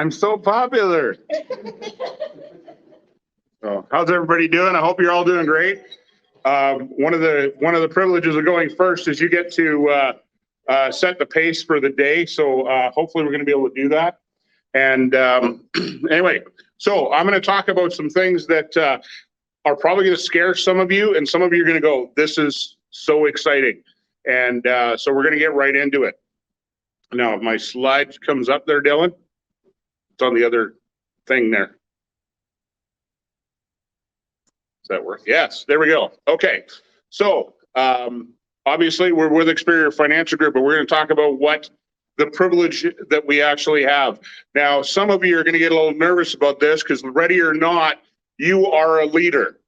I'm so popular. So, how's everybody doing? I hope you're all doing great. One of the privileges of going first is you get to set the pace for the day. So hopefully we're going to be able to do that. And anyway, so I'm going to talk about some things that are probably going to scare some of you, and some of you are going to go, "This is so exciting." And so we're going to get right into it. Now, if my slide comes up there, Dylan, it's on the other thing there. Does that work? Yes, there we go. Okay, so obviously we're with Experior Financial Group, but we're going to talk about what the privilege that we actually have. Now, some of you are going to get a little nervous about this because, ready or not, you are a leader.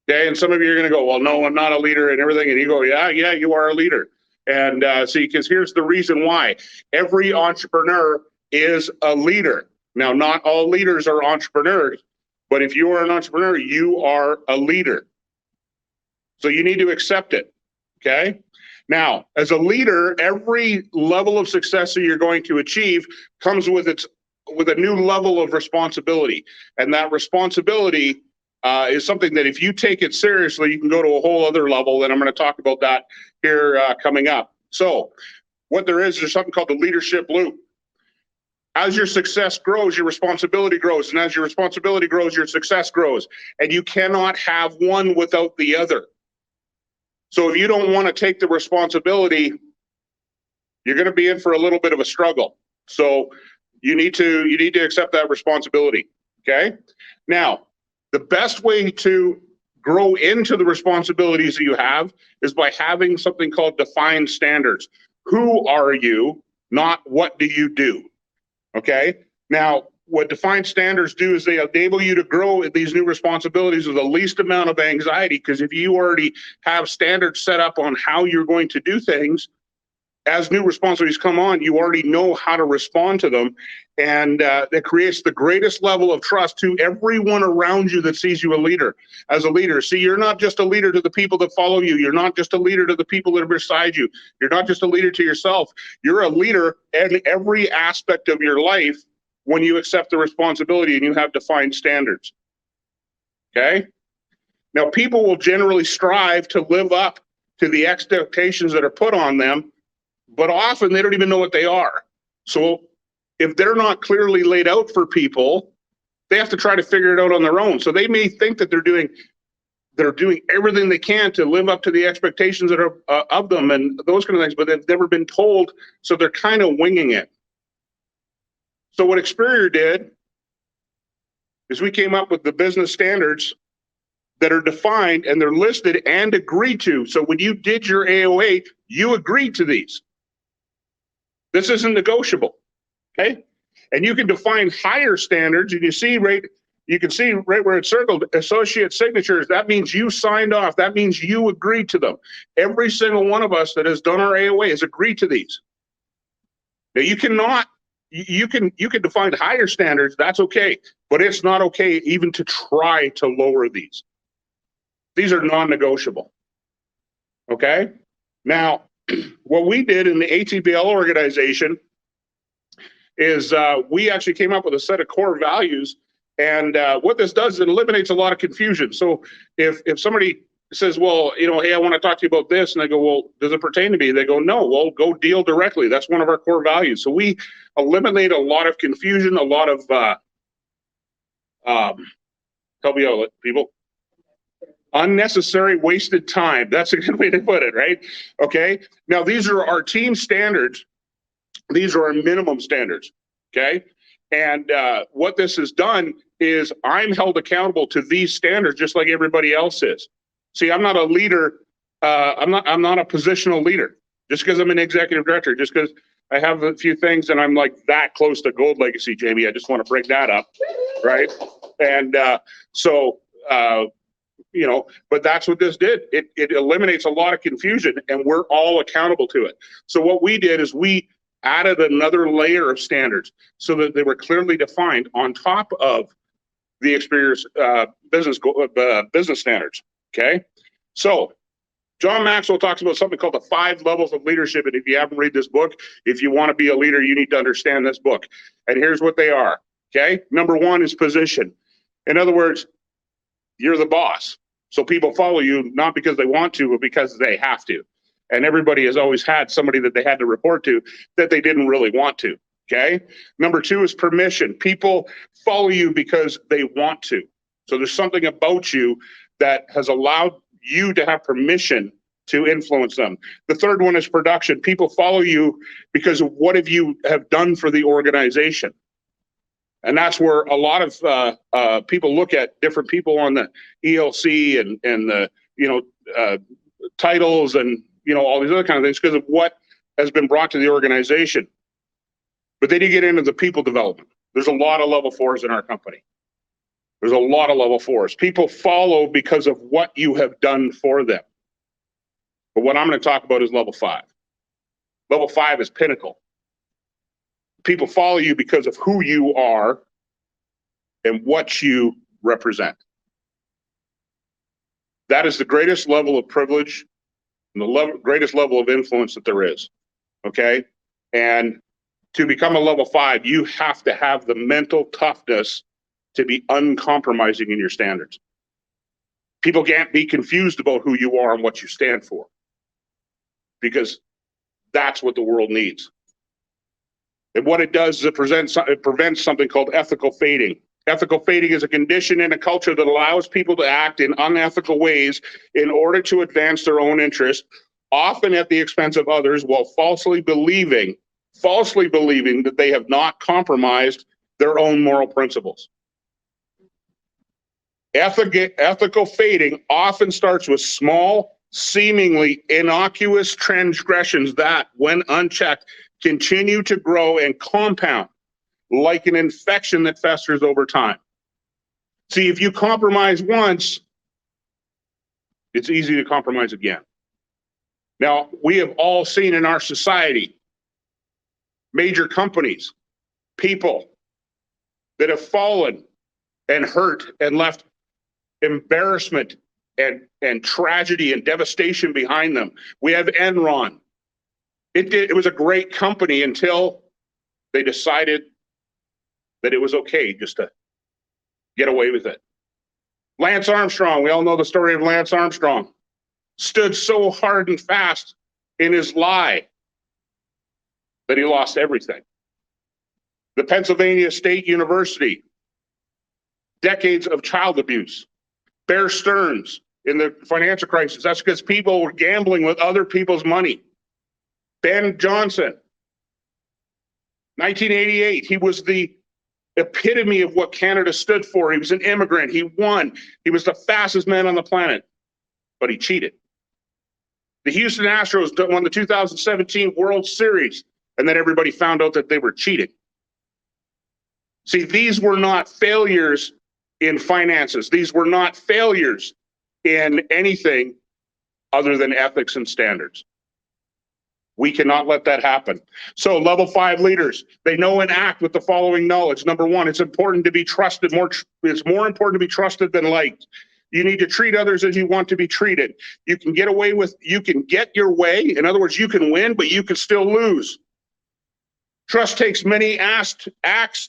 Okay, and some of you are going to go, "Well, no, I'm not a leader," and everything, and you go, yeah, you are a leader. And see, because here's the reason why. Every entrepreneur is a leader. Now, not all leaders are entrepreneurs, but if you are an entrepreneur, you are a leader. So you need to accept it, okay? Now, as a leader, every level of success that you're going to achieve comes with a new level of responsibility. And that responsibility is something that if you take it seriously, you can go to a whole other level, and I'm going to talk about that here coming up. So what there's something called the leadership loop. As your success grows, your responsibility grows. And as your responsibility grows, your success grows. And you cannot have one without the other. So if you don't want to take the responsibility, you're going to be in for a little bit of a struggle. So you need to accept that responsibility. Okay? Now, the best way to grow into the responsibilities that you have is by having something called defined standards. Who are you, not what do you do? Okay. Now, what defined standards do is they enable you to grow in these new responsibilities with the least amount of anxiety, because if you already have standards set up on how you're going to do things, as new responsibilities come on, you already know how to respond to them. And that creates the greatest level of trust to everyone around you that sees you as a leader. See, you're not just a leader to the people that follow you. You're not just a leader to the people that are beside you. You're not just a leader to yourself. You're a leader in every aspect of your life when you accept the responsibility and you have defined standards. Okay? Now, people will generally strive to live up to the expectations that are put on them, but often they don't even know what they are. So if they're not clearly laid out for people, they have to try to figure it out on their own. So they may think that they're doing everything they can to live up to the expectations that are of them and those kind of things, but they've never been told, so they're kind of winging it. So what Experior did is we came up with the business standards that are defined, and they're listed and agreed to. So when you did your AOA, you agreed to these. This isn't negotiable, okay? And you can define higher standards, and you can see right where it's circled, associate signatures. That means you signed off. That means you agreed to them. Every single one of us that has done our AOA has agreed to these. Now you can define higher standards, that's okay, but it's not okay even to try to lower these. These are non-negotiable, okay? Now, what we did in the ATPL organization is we actually came up with a set of core values, and what this does is it eliminates a lot of confusion. So if somebody says, well, hey, I want to talk to you about this, and I go, well, does it pertain to me? They go, no, well, go deal directly. That's one of our core values. So we eliminate a lot of confusion, a lot of help me out, people. Unnecessary wasted time. That's a good way to put it, right? Okay. Now, these are our team standards. These are our minimum standards. Okay. And what this has done is I'm held accountable to these standards just like everybody else is. See, I'm not a leader. I'm not a positional leader. Just because I'm an executive director, just because I have a few things and I'm like that close to gold legacy, Jamie. I just want to bring that up, right? And but that's what this did. It eliminates a lot of confusion, and we're all accountable to it. So what we did is we added another layer of standards so that they were clearly defined on top of the Experior's business standards. Okay, so John Maxwell talks about something called the 5 levels of leadership. And if you haven't read this book, if you want to be a leader, you need to understand this book. And here's what they are. Okay. Number 1 is position. In other words, you're the boss. So people follow you not because they want to, but because they have to. And everybody has always had somebody that they had to report to that they didn't really want to. Okay. Number 2 is permission. People follow you because they want to. So there's something about you that has allowed you to have permission to influence them. The third one is production. People follow you because of what you have done for the organization. And that's where a lot of people look at different people on the ELC and the titles and all these other kind of things because of what has been brought to the organization. But then you get into the people development. There's a lot of level 4s in our company. There's a lot of level 4s. People follow because of what you have done for them. But what I'm going to talk about is level 5. Level 5 is pinnacle. People follow you because of who you are and what you represent. That is the greatest level of privilege and the greatest level of influence that there is. Okay? And to become a level 5, you have to have the mental toughness to be uncompromising in your standards. People can't be confused about who you are and what you stand for, because that's what the world needs. And what it does is it prevents something called ethical fading. Ethical fading is a condition in a culture that allows people to act in unethical ways in order to advance their own interest, often at the expense of others, while falsely believing that they have not compromised their own moral principles. Ethical fading often starts with small, seemingly innocuous transgressions that, when unchecked, continue to grow and compound like an infection that festers over time. See, if you compromise once, it's easy to compromise again. Now, we have all seen in our society major companies, people that have fallen and hurt and left embarrassment and tragedy and devastation behind them. We have Enron. It was a great company until they decided that it was okay just to get away with it. Lance Armstrong, we all know the story of Lance Armstrong, stood so hard and fast in his lie that he lost everything. The Pennsylvania State University, decades of child abuse. Bear Stearns in the financial crisis, that's because people were gambling with other people's money. Ben Johnson, 1988, he was the epitome of what Canada stood for. He was an immigrant. He won. He was the fastest man on the planet, but he cheated. The Houston Astros won the 2017 World Series, and then everybody found out that they were cheating. See, these were not failures in finances. These were not failures in anything other than ethics and standards. We cannot let that happen. So level 5 leaders, they know and act with the following knowledge. Number 1, it's important to be trusted. It's more important to be trusted than liked. You need to treat others as you want to be treated. You can get your way. In other words, you can win, but you can still lose. Trust takes many acts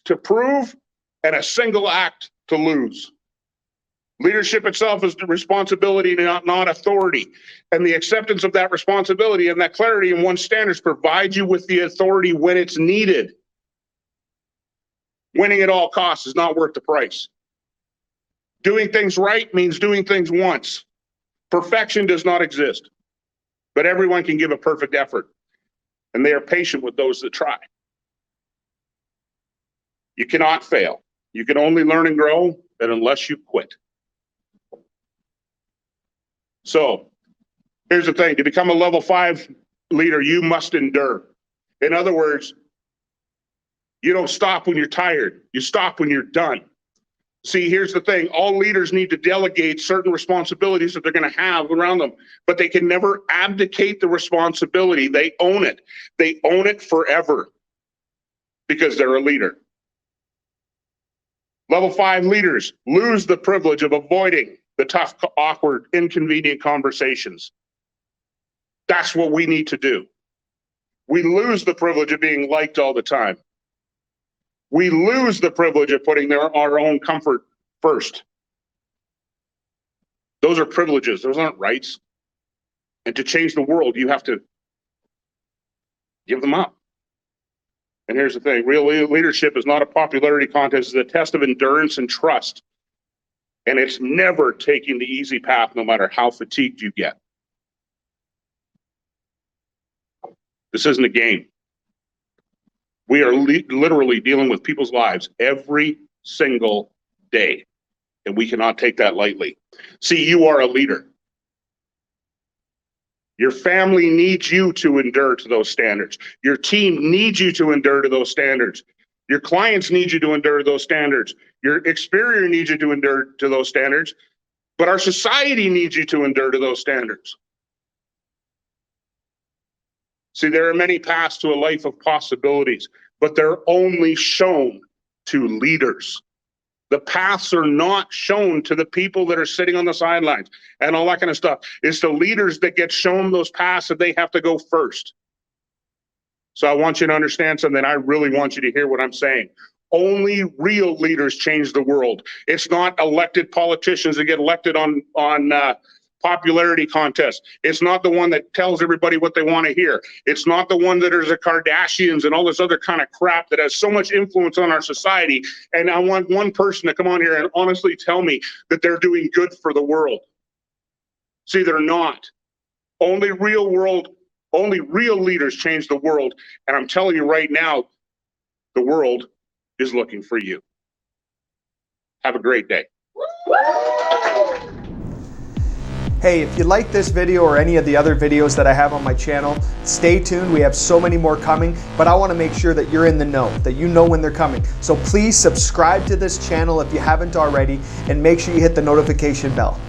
to prove and a single act to lose. Leadership itself is the responsibility, not authority. And the acceptance of that responsibility and that clarity in one's standards provides you with the authority when it's needed. Winning at all costs is not worth the price. Doing things right means doing things once. Perfection does not exist, but everyone can give a perfect effort, and they are patient with those that try. You cannot fail. You can only learn and grow, and unless you quit. So here's the thing. To become a level 5 leader, you must endure. In other words, you don't stop when you're tired. You stop when you're done. See, here's the thing. All leaders need to delegate certain responsibilities that they're going to have around them, but they can never abdicate the responsibility. They own it. They own it forever because they're a leader. Level 5 leaders lose the privilege of avoiding the tough, awkward, inconvenient conversations. That's what we need to do. We lose the privilege of being liked all the time. We lose the privilege of putting our own comfort first. Those are privileges. Those aren't rights. And to change the world, you have to give them up. And here's the thing. Real leadership is not a popularity contest. It's a test of endurance and trust. And it's never taking the easy path, no matter how fatigued you get. This isn't a game. We are literally dealing with people's lives every single day. And we cannot take that lightly. See, you are a leader. Your family needs you to endure to those standards. Your team needs you to endure to those standards. Your clients need you to endure to those standards. Your exterior needs you to endure to those standards. But our society needs you to endure to those standards. See, there are many paths to a life of possibilities, but they're only shown to leaders. The paths are not shown to the people that are sitting on the sidelines and all that kind of stuff. It's the leaders that get shown those paths that they have to go first. So I want you to understand something. I really want you to hear what I'm saying. Only real leaders change the world. It's not elected politicians that get elected on popularity contests. It's not the one that tells everybody what they want to hear. It's not the one that is the Kardashians and all this other kind of crap that has so much influence on our society. And I want one person to come on here and honestly tell me that they're doing good for the world. See, they're not. Only real leaders change the world. And I'm telling you right now, the world is looking for you. Have a great day. Hey, if you like this video or any of the other videos that I have on my channel, stay tuned. We have so many more coming, but I want to make sure that you're in the know, that you know when they're coming. So please subscribe to this channel if you haven't already, and make sure you hit the notification bell.